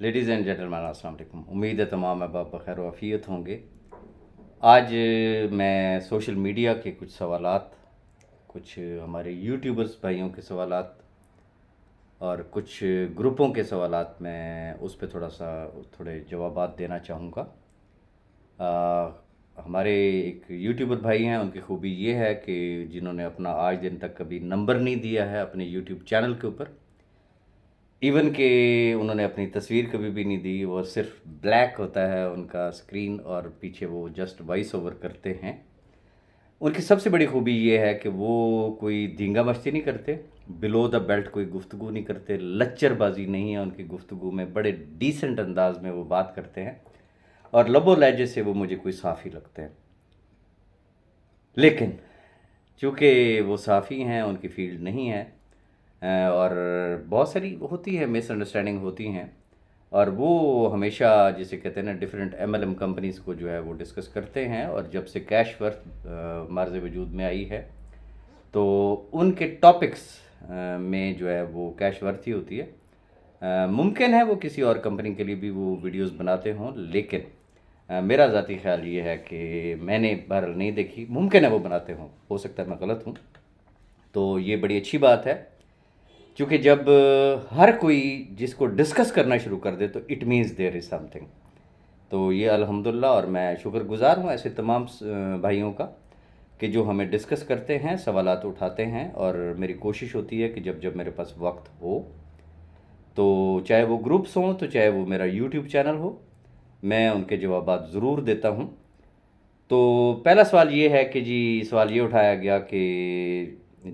Ladies and gentleman السلام علیکم. امید ہے تمام احباب بخیر و عافیت ہوں گے. آج میں سوشل میڈیا کے کچھ سوالات، کچھ ہمارے یوٹیوبرز بھائیوں کے سوالات اور کچھ گروپوں کے سوالات میں اس پہ تھوڑے جوابات دینا چاہوں گا. ہمارے ایک یوٹیوبر بھائی ہیں، ان کی خوبی یہ ہے کہ جنہوں نے اپنا آج دن تک کبھی نمبر نہیں دیا ہے اپنے یوٹیوب چینل کے اوپر، ایون کہ انہوں نے اپنی تصویر کبھی بھی نہیں دی، وہ صرف بلیک ہوتا ہے ان کا اسکرین اور پیچھے وہ جسٹ وائس اوور کرتے ہیں. ان کی سب سے بڑی خوبی یہ ہے کہ وہ کوئی دھینگا مستی نہیں کرتے، بلو دا بیلٹ کوئی گفتگو نہیں کرتے، لچر بازی نہیں ہے ان کی گفتگو میں، بڑے ڈیسنٹ انداز میں وہ بات کرتے ہیں اور لب و لہجے سے وہ مجھے کوئی صافی لگتے ہیں. لیکن چونکہ وہ صافی ہیں، ان کی فیلڈ نہیں ہے، اور بہت ساری ہوتی ہے مس انڈرسٹینڈنگ ہوتی ہیں، اور وہ ہمیشہ جسے کہتے ہیں نا different M L M companies کو جو ہے وہ ڈسکس کرتے ہیں. اور جب سے کیش ورتھ مارز وجود میں آئی ہے تو ان کے ٹاپکس میں جو ہے وہ کیش ورتھ ہی ہوتی ہے. ممکن ہے وہ کسی اور کمپنی کے لیے بھی وہ ویڈیوز بناتے ہوں، لیکن میرا ذاتی خیال یہ ہے کہ میں نے بہرحال نہیں دیکھی، ممکن ہے وہ بناتے ہوں، ہو سکتا ہے میں غلط ہوں. تو یہ بڑی اچھی بات ہے، چونکہ جب ہر کوئی جس کو ڈسکس کرنا شروع کر دے تو it means there is something. تو یہ الحمدللہ، اور میں شکر گزار ہوں ایسے تمام بھائیوں کا کہ جو ہمیں ڈسکس کرتے ہیں، سوالات اٹھاتے ہیں. اور میری کوشش ہوتی ہے کہ جب جب میرے پاس وقت ہو تو چاہے وہ گروپس ہوں تو چاہے وہ میرا یوٹیوب چینل ہو، میں ان کے جوابات ضرور دیتا ہوں. تو پہلا سوال یہ ہے کہ جی سوال یہ اٹھایا گیا کہ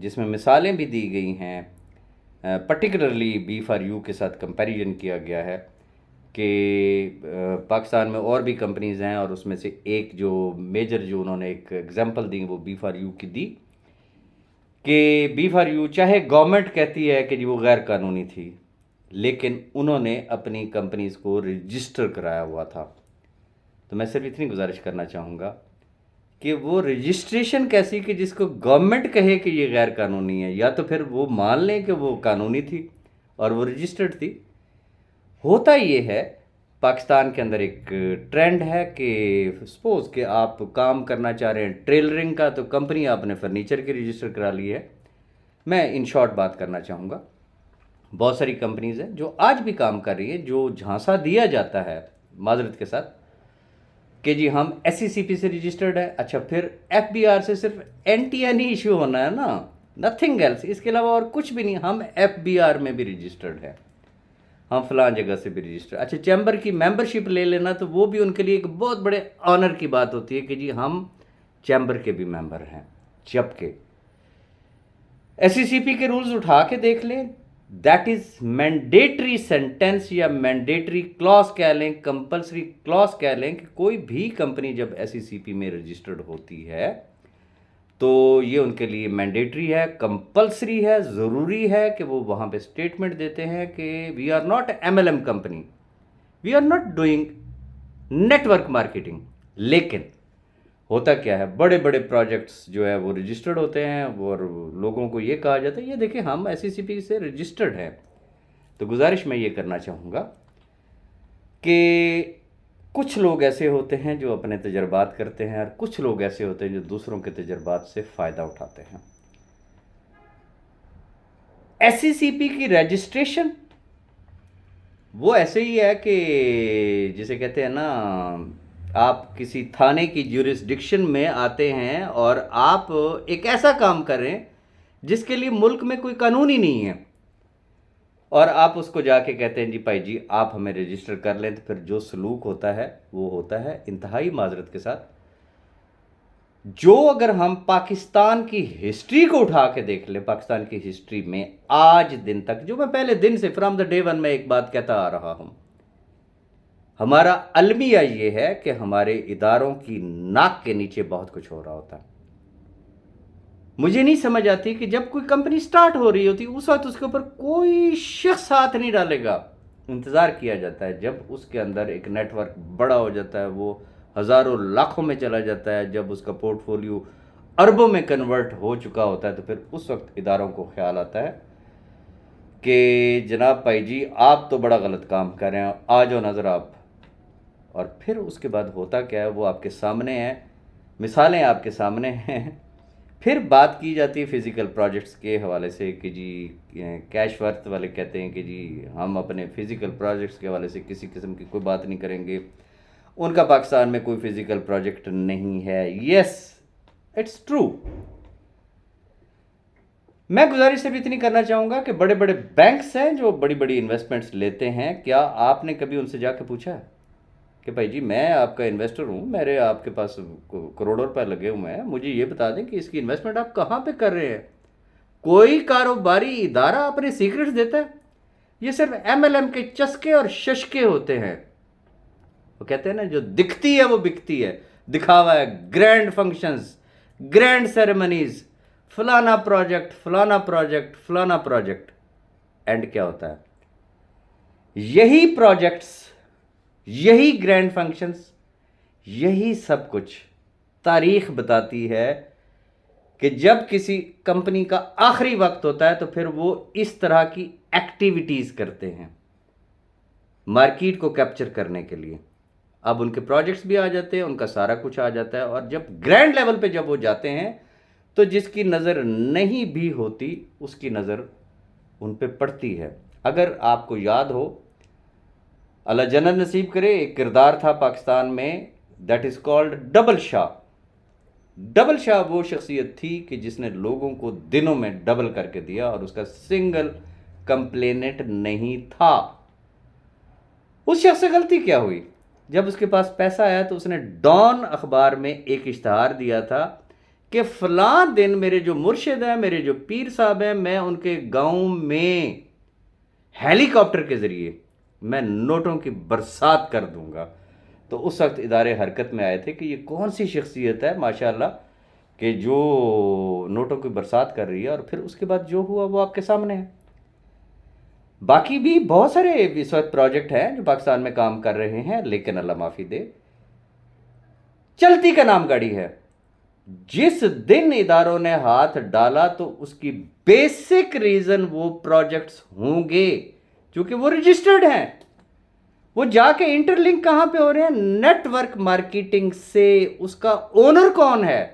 جس میں مثالیں بھی دی گئی ہیں، پرٹیکولرلی بی فار یو کے ساتھ کمپیریزن کیا گیا ہے کہ پاکستان میں اور بھی کمپنیز ہیں، اور اس میں سے ایک جو میجر جو انہوں نے ایک ایگزامپل دی وہ بی فار یو کی دی کہ بی فار یو چاہے گورنمنٹ کہتی ہے کہ جی وہ غیر قانونی تھی، لیکن انہوں نے اپنی کمپنیز کو رجسٹر کرایا ہوا تھا. تو میں صرف اتنی گزارش کرنا چاہوں گا کہ وہ رجسٹریشن کیسی کہ جس کو گورنمنٹ کہے کہ یہ غیر قانونی ہے، یا تو پھر وہ مان لیں کہ وہ قانونی تھی اور وہ رجسٹرڈ تھی. ہوتا یہ ہے پاکستان کے اندر ایک ٹرینڈ ہے کہ سپوز کہ آپ کام کرنا چاہ رہے ہیں ٹریلرنگ کا، تو کمپنی آپ نے فرنیچر کی رجسٹر کرا لی ہے. میں ان شارٹ بات کرنا چاہوں گا، بہت ساری کمپنیز ہیں جو آج بھی کام کر رہی ہیں، جو جھانسا دیا جاتا ہے معذرت کے ساتھ کہ جی ہم ایس سی سی پی سے رجسٹرڈ ہے. اچھا، پھر ایف بی آر سے صرف این ٹی این ہی ایشو ہونا ہے نا، نتھنگ ایلس، اس کے علاوہ اور کچھ بھی نہیں. ہم ایف بی آر میں بھی رجسٹرڈ ہے، ہم فلاں جگہ سے بھی رجسٹر. اچھا، چیمبر کی ممبرشپ لے لینا تو وہ بھی ان کے لیے ایک بہت بڑے آنر کی بات ہوتی ہے کہ جی ہم چیمبر کے بھی ممبر ہیں. جبکہ ایس سی سی پی کے رولز اٹھا کے دیکھ لیں، دیٹ از مینڈیٹری سینٹینس یا مینڈیٹری کلاس کہہ لیں، کمپلسری کلاس کہہ لیں کہ کوئی بھی کمپنی جب ایس سی سی پی میں رجسٹرڈ ہوتی ہے تو یہ ان کے لیے مینڈیٹری ہے، کمپلسری ہے، ضروری ہے کہ وہ وہاں پہ اسٹیٹمنٹ دیتے ہیں کہ we are not M L M company, we are not doing network marketing. لیکن ہوتا کیا ہے، بڑے بڑے پروجیکٹس جو ہے وہ رجسٹرڈ ہوتے ہیں اور لوگوں کو یہ کہا جاتا ہے یہ دیکھیں ہم ایس سی سی پی سے رجسٹرڈ ہیں. تو گزارش میں یہ کرنا چاہوں گا کہ کچھ لوگ ایسے ہوتے ہیں جو اپنے تجربات کرتے ہیں، اور کچھ لوگ ایسے ہوتے ہیں جو دوسروں کے تجربات سے فائدہ اٹھاتے ہیں. ایس سی سی پی کی رجسٹریشن وہ ایسے ہی ہے کہ جسے کہتے ہیں نا، آپ کسی تھانے کی جیورسڈکشن میں آتے ہیں اور آپ ایک ایسا کام کر رہے ہیں جس کے لیے ملک میں کوئی قانون ہی نہیں ہے، اور آپ اس کو جا کے کہتے ہیں جی بھائی جی آپ ہمیں رجسٹر کر لیں. تو پھر جو سلوک ہوتا ہے وہ ہوتا ہے انتہائی معذرت کے ساتھ، جو اگر ہم پاکستان کی ہسٹری کو اٹھا کے دیکھ لیں، پاکستان کی ہسٹری میں آج دن تک، جو میں پہلے دن سے فرام دا ڈے ون میں ایک بات کہتا آ رہا ہوں، ہمارا المیہ یہ ہے کہ ہمارے اداروں کی ناک کے نیچے بہت کچھ ہو رہا ہوتا ہے. مجھے نہیں سمجھ آتی کہ جب کوئی کمپنی سٹارٹ ہو رہی ہوتی اس وقت اس کے اوپر کوئی شخص ہاتھ نہیں ڈالے گا، انتظار کیا جاتا ہے. جب اس کے اندر ایک نیٹ ورک بڑا ہو جاتا ہے، وہ ہزاروں لاکھوں میں چلا جاتا ہے، جب اس کا پورٹ فولیو اربوں میں کنورٹ ہو چکا ہوتا ہے، تو پھر اس وقت اداروں کو خیال آتا ہے کہ جناب بھائی جی آپ تو بڑا غلط کام کر رہے ہیں، آ جاؤ نظر آپ. اور پھر اس کے بعد ہوتا کیا ہے وہ آپ کے سامنے ہے، مثالیں آپ کے سامنے ہیں. پھر بات کی جاتی ہے فزیکل پروجیکٹس کے حوالے سے کہ جی کیش ورتھ والے کہتے ہیں کہ جی ہم اپنے فزیکل پروجیکٹس کے حوالے سے کسی قسم کی کوئی بات نہیں کریں گے، ان کا پاکستان میں کوئی فزیکل پروجیکٹ نہیں ہے. Yes it's true. میں گزارش صرف اتنی کرنا چاہوں گا کہ بڑے بڑے بینکس ہیں جو بڑی بڑی انویسٹمنٹس لیتے ہیں، کیا آپ نے کبھی ان سے جا کے پوچھا کہ بھائی جی میں آپ کا انویسٹر ہوں، میرے آپ کے پاس کروڑوں روپے لگے ہوئے ہیں، مجھے یہ بتا دیں کہ اس کی انویسٹمنٹ آپ کہاں پہ کر رہے ہیں؟ کوئی کاروباری ادارہ اپنے سیکرٹس دیتا ہے؟ یہ صرف ایم ایل ایم کے چسکے اور ششکے ہوتے ہیں. وہ کہتے ہیں نا جو دکھتی ہے وہ بکتی ہے، دکھاوا ہے، گرینڈ فنکشنز، گرینڈ سیریمنیز، فلانا پروجیکٹ فلانا پروجیکٹ فلانا پروجیکٹ. اینڈ کیا ہوتا ہے؟ یہی پروجیکٹس، یہی گرینڈ فنکشنز، یہی سب کچھ تاریخ بتاتی ہے کہ جب کسی کمپنی کا آخری وقت ہوتا ہے تو پھر وہ اس طرح کی ایکٹیویٹیز کرتے ہیں مارکیٹ کو کیپچر کرنے کے لیے. اب ان کے پروجیکٹس بھی آ جاتے ہیں، ان کا سارا کچھ آ جاتا ہے، اور جب گرینڈ لیول پہ جب وہ جاتے ہیں تو جس کی نظر نہیں بھی ہوتی اس کی نظر ان پہ پڑتی ہے. اگر آپ کو یاد ہو، اللہ جنت نصیب کرے، ایک کردار تھا پاکستان میں that is called double Shah. Double Shah وہ شخصیت تھی کہ جس نے لوگوں کو دنوں میں ڈبل کر کے دیا اور اس کا سنگل کمپلینٹ نہیں تھا. اس شخص سے غلطی کیا ہوئی؟ جب اس کے پاس پیسہ آیا تو اس نے ڈان اخبار میں ایک اشتہار دیا تھا کہ فلاں دن میرے جو مرشد ہیں، میرے جو پیر صاحب ہیں، میں ان کے گاؤں میں ہیلی کاپٹر کے ذریعے میں نوٹوں کی برسات کر دوں گا. تو اس وقت ادارے حرکت میں آئے تھے کہ یہ کون سی شخصیت ہے ماشاءاللہ کہ جو نوٹوں کی برسات کر رہی ہے. اور پھر اس کے بعد جو ہوا وہ آپ کے سامنے ہے. باقی بھی بہت سارے اس وقت پروجیکٹ ہیں جو پاکستان میں کام کر رہے ہیں، لیکن اللہ معافی دے، چلتی کا نام گاڑی ہے. جس دن اداروں نے ہاتھ ڈالا تو اس کی بیسک ریزن وہ پروجیکٹس ہوں گے چونکہ وہ رجسٹرڈ ہیں. وہ جا کے انٹر لنک کہاں پہ ہو رہے ہیں؟ نیٹ ورک مارکیٹنگ سے. اس کا اونر کون ہے؟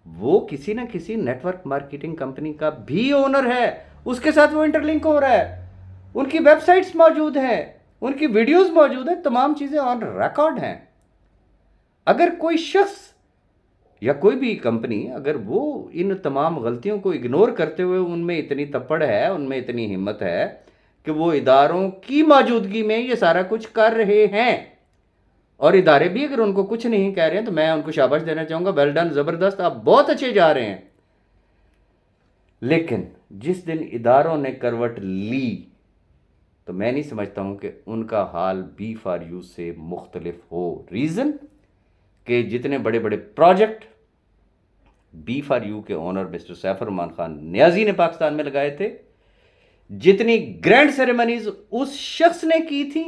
وہ کسی نہ کسی نیٹ ورک مارکیٹنگ کمپنی کا بھی اونر ہے، اس کے ساتھ وہ انٹر لنک ہو رہا ہے. ان کی ویب سائٹس موجود ہیں، ان کی ویڈیوز موجود ہیں، تمام چیزیں آن ریکارڈ ہیں. اگر کوئی شخص یا کوئی بھی کمپنی اگر وہ ان تمام غلطیوں کو اگنور کرتے ہوئے ان میں اتنی تپڑ ہے، ان میں اتنی ہمت ہے کہ وہ اداروں کی موجودگی میں یہ سارا کچھ کر رہے ہیں، اور ادارے بھی اگر ان کو کچھ نہیں کہہ رہے ہیں تو میں ان کو شاباش دینا چاہوں گا، ویل ڈن، زبردست، آپ بہت اچھے جا رہے ہیں. لیکن جس دن اداروں نے کروٹ لی تو میں نہیں سمجھتا ہوں کہ ان کا حال بی فار یو سے مختلف ہو. ریزن کہ جتنے بڑے بڑے پروجیکٹ بی فار یو کے اونر مسٹر سیف الرحمان خان نیازی نے پاکستان میں لگائے تھے، جتنی گرینڈ سیریمنیز اس شخص نے کی تھی،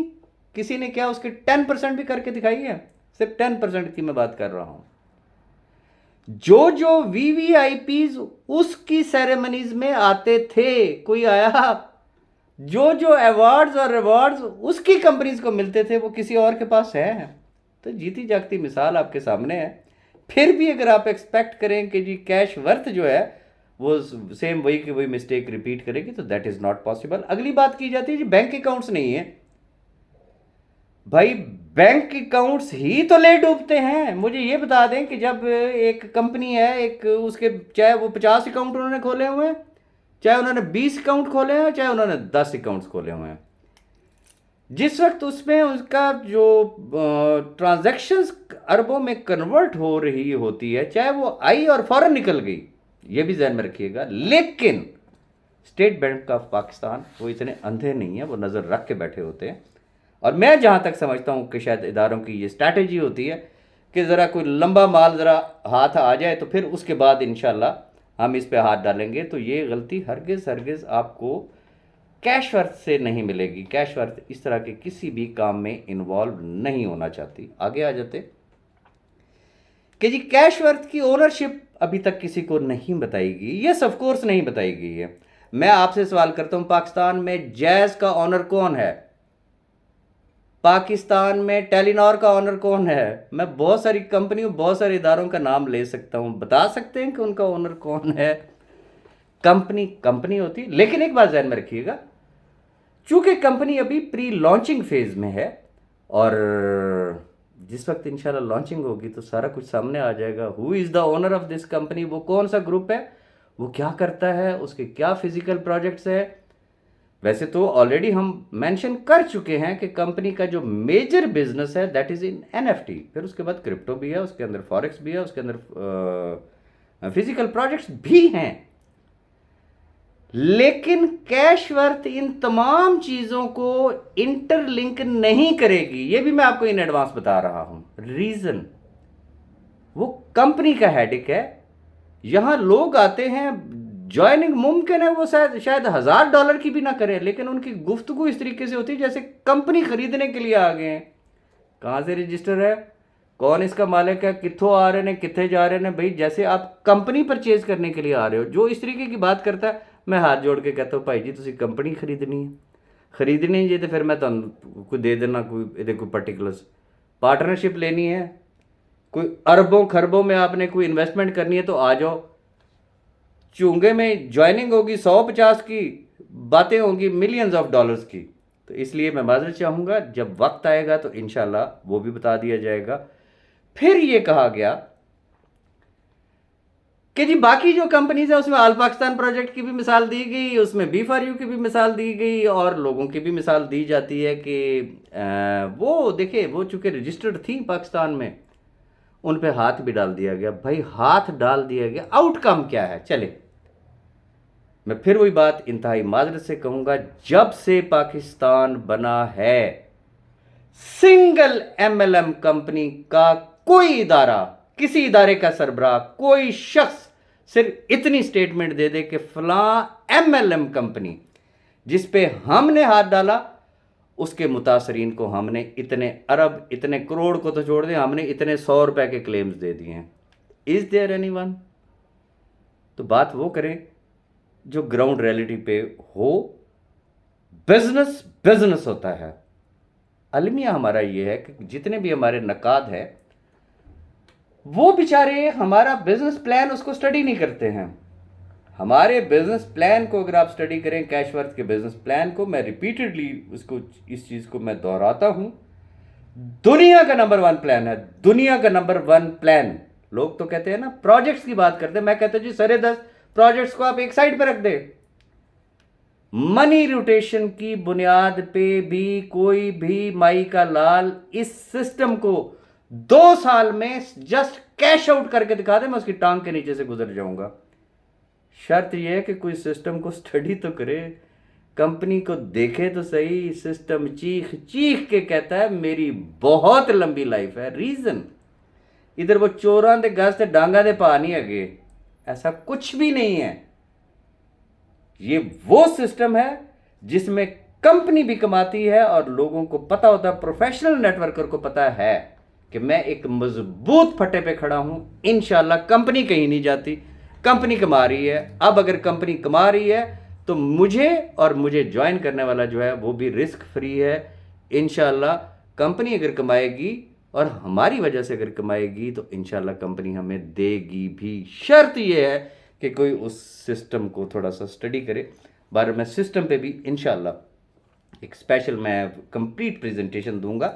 کسی نے کیا اس کے 10% بھی کر کے دکھائی ہے؟ صرف 10% کی میں بات کر رہا ہوں. جو وی وی آئی پیز اس کی سیریمنیز میں آتے تھے، کوئی آیا؟ جو ایوارڈز اور ریوارڈز اس کی کمپنیز کو ملتے تھے وہ کسی اور کے پاس ہے؟ تو جیتی جاگتی مثال آپ کے سامنے ہے. پھر بھی اگر آپ ایکسپیکٹ کریں کہ جی کیش ورتھ جو ہے وہ سیم وہی کی وہی مسٹیک ریپیٹ کرے گی تو دیٹ از ناٹ پاسبل. اگلی بات کی جاتی ہے جی بینک اکاؤنٹس نہیں ہیں. بھائی بینک اکاؤنٹس ہی تو لے ڈوبتے ہیں. مجھے یہ بتا دیں کہ جب ایک کمپنی ہے، ایک اس کے چاہے وہ 50 اکاؤنٹ انہوں نے کھولے ہوئے ہیں، چاہے انہوں نے 20 اکاؤنٹ کھولے ہیں، چاہے انہوں نے 10 اکاؤنٹس کھولے ہوئے ہیں، جس وقت اس میں اس کا جو ٹرانزیکشنز اربوں میں کنورٹ ہو رہی ہوتی ہے، چاہے وہ آئی اور فوراً نکل گئی، یہ بھی ذہن میں رکھیے گا. لیکن اسٹیٹ بینک آف پاکستان وہ اتنے اندھے نہیں ہیں، وہ نظر رکھ کے بیٹھے ہوتے ہیں. اور میں جہاں تک سمجھتا ہوں کہ شاید اداروں کی یہ اسٹریٹجی ہوتی ہے کہ ذرا کوئی لمبا مال ذرا ہاتھ آ جائے تو پھر اس کے بعد انشاءاللہ ہم اس پہ ہاتھ ڈالیں گے. تو یہ غلطی ہرگز آپ کو کیش ورتھ سے نہیں ملے گی. کیش ورتھ اس طرح کے کسی بھی کام میں انوالو نہیں ہونا چاہتی. آگے آ جاتے کہ جی کیش ورتھ کی اونرشپ ابھی تک کسی کو نہیں بتائی گئی. یس آف کورس نہیں بتائی گئی ہے. میں آپ سے سوال کرتا ہوں، پاکستان میں جیز کا آنر کون ہے؟ پاکستان میں ٹیلی نار کا آنر کون ہے؟ میں بہت ساری کمپنیوں، بہت سارے اداروں کا نام لے سکتا ہوں، بتا سکتے ہیں کہ ان کا آنر کون ہے؟ کمپنی ہوتی، لیکن ایک بات ذہن میں رکھیے گا، چونکہ کمپنی ابھی پری لانچنگ فیز میں ہے، اور جس وقت انشاءاللہ لانچنگ ہوگی تو سارا کچھ سامنے آ جائے گا. Who is the owner of this company, وہ کون سا گروپ ہے، وہ کیا کرتا ہے، اس کے کیا فزیکل پروجیکٹس ہے. ویسے تو آلریڈی ہم مینشن کر چکے ہیں کہ کمپنی کا جو میجر بزنس ہے دیٹ از ان NFT، پھر اس کے بعد کرپٹو بھی ہے، اس کے اندر فارکس بھی ہے، اس کے اندر فزیکل پروجیکٹس بھی ہیں. لیکن کیش ورتھ ان تمام چیزوں کو انٹر لنک نہیں کرے گی، یہ بھی میں آپ کو ان ایڈوانس بتا رہا ہوں. ریزن وہ کمپنی کا ہیڈک ہے. یہاں لوگ آتے ہیں، جوائننگ ممکن ہے وہ شاید $1000 کی بھی نہ کرے، لیکن ان کی گفتگو اس طریقے سے ہوتی ہے جیسے کمپنی خریدنے کے لیے آ گئے ہیں. کہاں سے رجسٹر ہے، کون اس کا مالک ہے، کتھوں آ رہے ہیں، کتنے جا رہے ہیں. بھائی جیسے آپ کمپنی پرچیز کرنے کے لیے آ رہے ہو، جو اس طریقے کی بات کرتا ہے میں ہاتھ جوڑ کے کہتا ہوں بھائی جی تسی کمپنی خریدنی جی، تو پھر میں تمہیں کوئی دے دینا، کوئی پرٹیکولرس پارٹنرشپ لینی ہے، کوئی اربوں خربوں میں آپ نے کوئی انویسٹمنٹ کرنی ہے تو آ جاؤ. چونگے میں جوائننگ ہوگی 150 کی، باتیں ہوں گی ملینز آف ڈالرز کی. تو اس لیے میں معذرت چاہوں گا، جب وقت آئے گا تو انشاءاللہ وہ بھی بتا دیا جائے گا. پھر یہ کہا گیا کہ جی باقی جو کمپنیز ہیں اس میں آل پاکستان پروجیکٹ کی بھی مثال دی گئی، اس میں B4U کی بھی مثال دی گئی، اور لوگوں کی بھی مثال دی جاتی ہے کہ وہ دیکھیں وہ چونکہ رجسٹرڈ تھیں پاکستان میں، ان پہ ہاتھ بھی ڈال دیا گیا. بھائی ہاتھ ڈال دیا گیا، آؤٹ کم کیا ہے؟ چلے میں پھر وہی بات انتہائی معذرت سے کہوں گا، جب سے پاکستان بنا ہے سنگل MLM کمپنی کا کوئی ادارہ، کسی ادارے کا سربراہ، کوئی شخص صرف اتنی سٹیٹمنٹ دے دے کہ فلاں MLM کمپنی جس پہ ہم نے ہاتھ ڈالا اس کے متاثرین کو ہم نے اتنے ارب، اتنے کروڑ کو تو چھوڑ دیں، ہم نے اتنے $100 کے کلیمز دے دیے ہیں. Is there any one? تو بات وہ کریں جو گراؤنڈ ریئلٹی پہ ہو. بزنس ہوتا ہے. المیہ ہمارا یہ ہے کہ جتنے بھی ہمارے نقاد ہیں وہ بیچارے ہمارا بزنس پلان اس کو سٹڈی نہیں کرتے ہیں. ہمارے بزنس پلان کو اگر آپ سٹڈی کریں، کیش ورتھ کے بزنس پلان کو، میں ریپیٹڈلی اس چیز کو میں دہراتا ہوں، دنیا کا نمبر 1 پلان ہے، دنیا کا نمبر 1 پلان. لوگ تو کہتے ہیں نا پروجیکٹس کی بات کرتے ہیں، میں کہتا ہوں جی سرے 10 پروجیکٹس کو آپ ایک سائڈ پہ رکھ دیں. منی روٹیشن کی بنیاد پہ بھی کوئی بھی مائی کا لال اس سسٹم کو 2 سال میں جسٹ کیش آؤٹ کر کے دکھا دے، میں اس کی ٹانگ کے نیچے سے گزر جاؤں گا. شرط یہ ہے کہ کوئی سسٹم کو سٹڈی تو کرے، کمپنی کو دیکھے تو صحیح. سسٹم چیخ چیخ کے کہتا ہے میری بہت لمبی لائف ہے. ریزن ادھر وہ چوراں دے گز تے ڈانگاں دے پا نہیں اگے، ایسا کچھ بھی نہیں ہے. یہ وہ سسٹم ہے جس میں کمپنی بھی کماتی ہے اور لوگوں کو پتا ہوتا ہے، پروفیشنل نیٹ ورکر کو پتا ہے کہ میں ایک مضبوط پھٹے پہ کھڑا ہوں. انشاءاللہ کمپنی کہیں نہیں جاتی، کمپنی کما رہی ہے. اب اگر کمپنی کما رہی ہے تو مجھے اور مجھے جوائن کرنے والا جو ہے وہ بھی رسک فری ہے. انشاءاللہ کمپنی اگر کمائے گی اور ہماری وجہ سے اگر کمائے گی تو انشاءاللہ کمپنی ہمیں دے گی بھی. شرط یہ ہے کہ کوئی اس سسٹم کو تھوڑا سا سٹڈی کرے. بارے میں سسٹم پہ بھی انشاءاللہ ایک اسپیشل میں کمپلیٹ پریزنٹیشن دوں گا،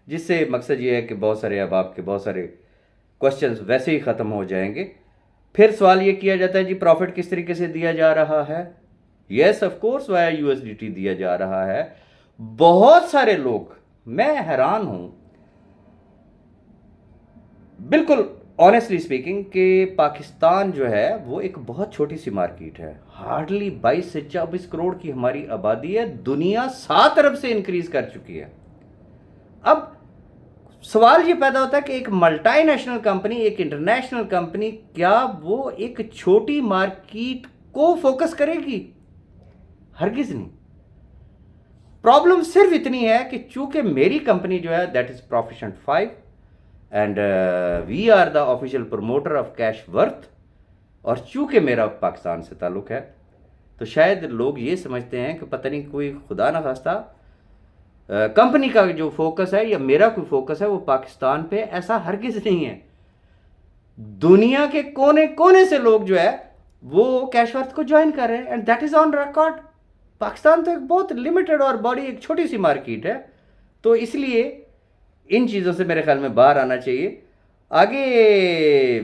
جس سے مقصد یہ ہے کہ بہت سارے اب آپ کے بہت سارے کوشچنز ویسے ہی ختم ہو جائیں گے. پھر سوال یہ کیا جاتا ہے جی پروفٹ کس طریقے سے دیا جا رہا ہے؟ یس آف کورس وایا USDT دیا جا رہا ہے. بہت سارے لوگ، میں حیران ہوں بالکل آنیسٹلی اسپیکنگ کہ پاکستان جو ہے وہ ایک بہت چھوٹی سی مارکیٹ ہے. ہارڈلی 22 سے 24 کروڑ کی ہماری آبادی ہے. دنیا 7 ارب سے انکریز کر چکی ہے. اب سوال یہ پیدا ہوتا ہے کہ ایک ملٹی نیشنل کمپنی، ایک انٹرنیشنل کمپنی، کیا وہ ایک چھوٹی مارکیٹ کو فوکس کرے گی؟ ہرگز نہیں. پرابلم صرف اتنی ہے کہ چونکہ میری کمپنی جو ہے that is proficient 5 and we are the official promoter of cash worth, اور چونکہ میرا پاکستان سے تعلق ہے تو شاید لوگ یہ سمجھتے ہیں کہ پتہ نہیں کوئی خدا نہ خواستہ کمپنی کا جو فوکس ہے یا میرا کوئی فوکس ہے وہ پاکستان پہ، ایسا ہرگز نہیں ہے. دنیا کے کونے کونے سے لوگ جو ہے وہ کیش ورتھ کو جوائن کر رہے ہیں، and that is on record. Pakistan تو ایک بہت لمیٹڈ اور بڑی ایک چھوٹی سی مارکیٹ ہے، تو اس لیے ان چیزوں سے میرے خیال میں باہر آنا چاہیے. آگے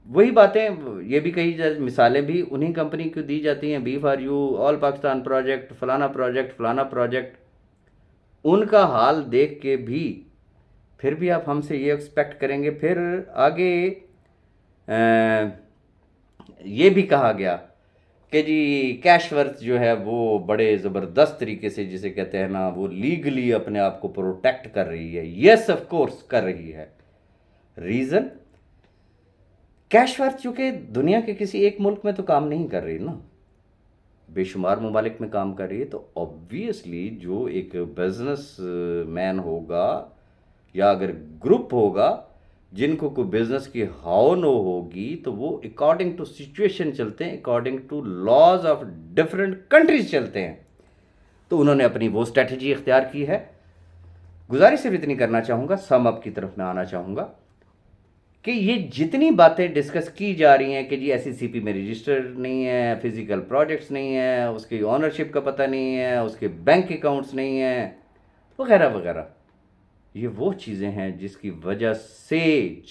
وہی باتیں یہ بھی کہی جائے، مثالیں بھی انہیں کمپنی کو دی جاتی ہیں، B for you, all Pakistan project, فلانا پروجیکٹ، فلانا پروجیکٹ. ان کا حال دیکھ کے بھی پھر بھی آپ ہم سے یہ ایکسپیکٹ کریں گے. پھر آگے یہ بھی کہا گیا کہ جی کیش ورتھ جو ہے وہ بڑے زبردست طریقے سے جسے کہتے ہیں نا وہ لیگلی اپنے آپ کو پروٹیکٹ کر رہی ہے. یس آف کورس کر رہی ہے. ریزن کیش ورتھ چونکہ دنیا کے کسی ایک ملک میں تو کام نہیں کر رہی نا، بے شمار ممالک میں کام کر رہی ہے. تو آبویسلی جو ایک بزنس مین ہوگا یا اگر گروپ ہوگا جن کو کوئی بزنس کی ہاؤ نو ہوگی تو وہ اکارڈنگ ٹو سچویشن چلتے ہیں، according to laws of different countries چلتے ہیں. تو انہوں نے اپنی وہ اسٹریٹجی اختیار کی ہے. گزارش صرف اتنی کرنا چاہوں گا، سم اپ کی طرف میں آنا چاہوں گا کہ یہ جتنی باتیں ڈسکس کی جا رہی ہیں کہ جی ایس ای سی پی میں رجسٹر نہیں ہے، فزیکل پروجیکٹس نہیں ہیں، اس کی آنرشپ کا پتہ نہیں ہے، اس کے بینک اکاؤنٹس نہیں ہیں وغیرہ وغیرہ، یہ وہ چیزیں ہیں جس کی وجہ سے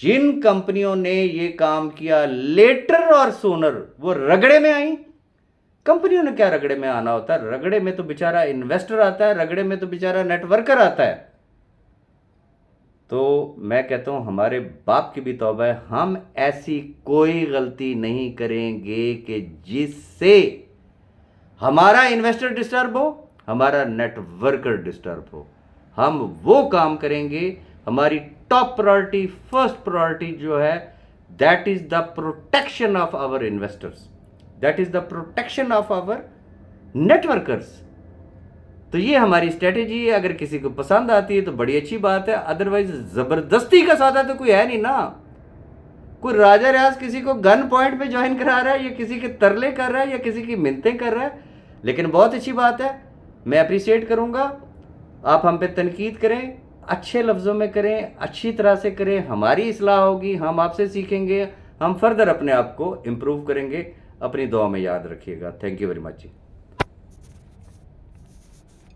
جن کمپنیوں نے یہ کام کیا لیٹر اور سونر وہ رگڑے میں آئیں. کمپنیوں نے کیا رگڑے میں آنا ہوتا ہے؟ رگڑے میں تو بیچارہ انویسٹر آتا ہے، رگڑے میں تو بیچارہ نیٹ ورکر آتا ہے. تو میں کہتا ہوں ہمارے باپ کی بھی توبہ ہے، ہم ایسی کوئی غلطی نہیں کریں گے کہ جس سے ہمارا انویسٹر ڈسٹرب ہو، ہمارا نیٹ ورکر ڈسٹرب ہو. ہم وہ کام کریں گے، ہماری ٹاپ پرائرٹی، فرسٹ پرائرٹی جو ہے that is the protection of our investors, that is the protection of our networkers. تو یہ ہماری اسٹریٹجی ہے. اگر کسی کو پسند آتی ہے تو بڑی اچھی بات ہے، ادروائز زبردستی کا سودا تو کوئی ہے نہیں نا. کوئی راجہ ریاض کسی کو گن پوائنٹ پہ جوائن کرا رہا ہے یا کسی کے ترلے کر رہا ہے یا کسی کی منتیں کر رہا ہے. لیکن بہت اچھی بات ہے، میں اپریشیٹ کروں گا. آپ ہم پہ تنقید کریں، اچھے لفظوں میں کریں، اچھی طرح سے کریں، ہماری اصلاح ہوگی، ہم آپ سے سیکھیں گے، ہم فردر اپنے آپ کو امپروو کریں گے. اپنی دعا میں یاد رکھیے گا. Thank you very much.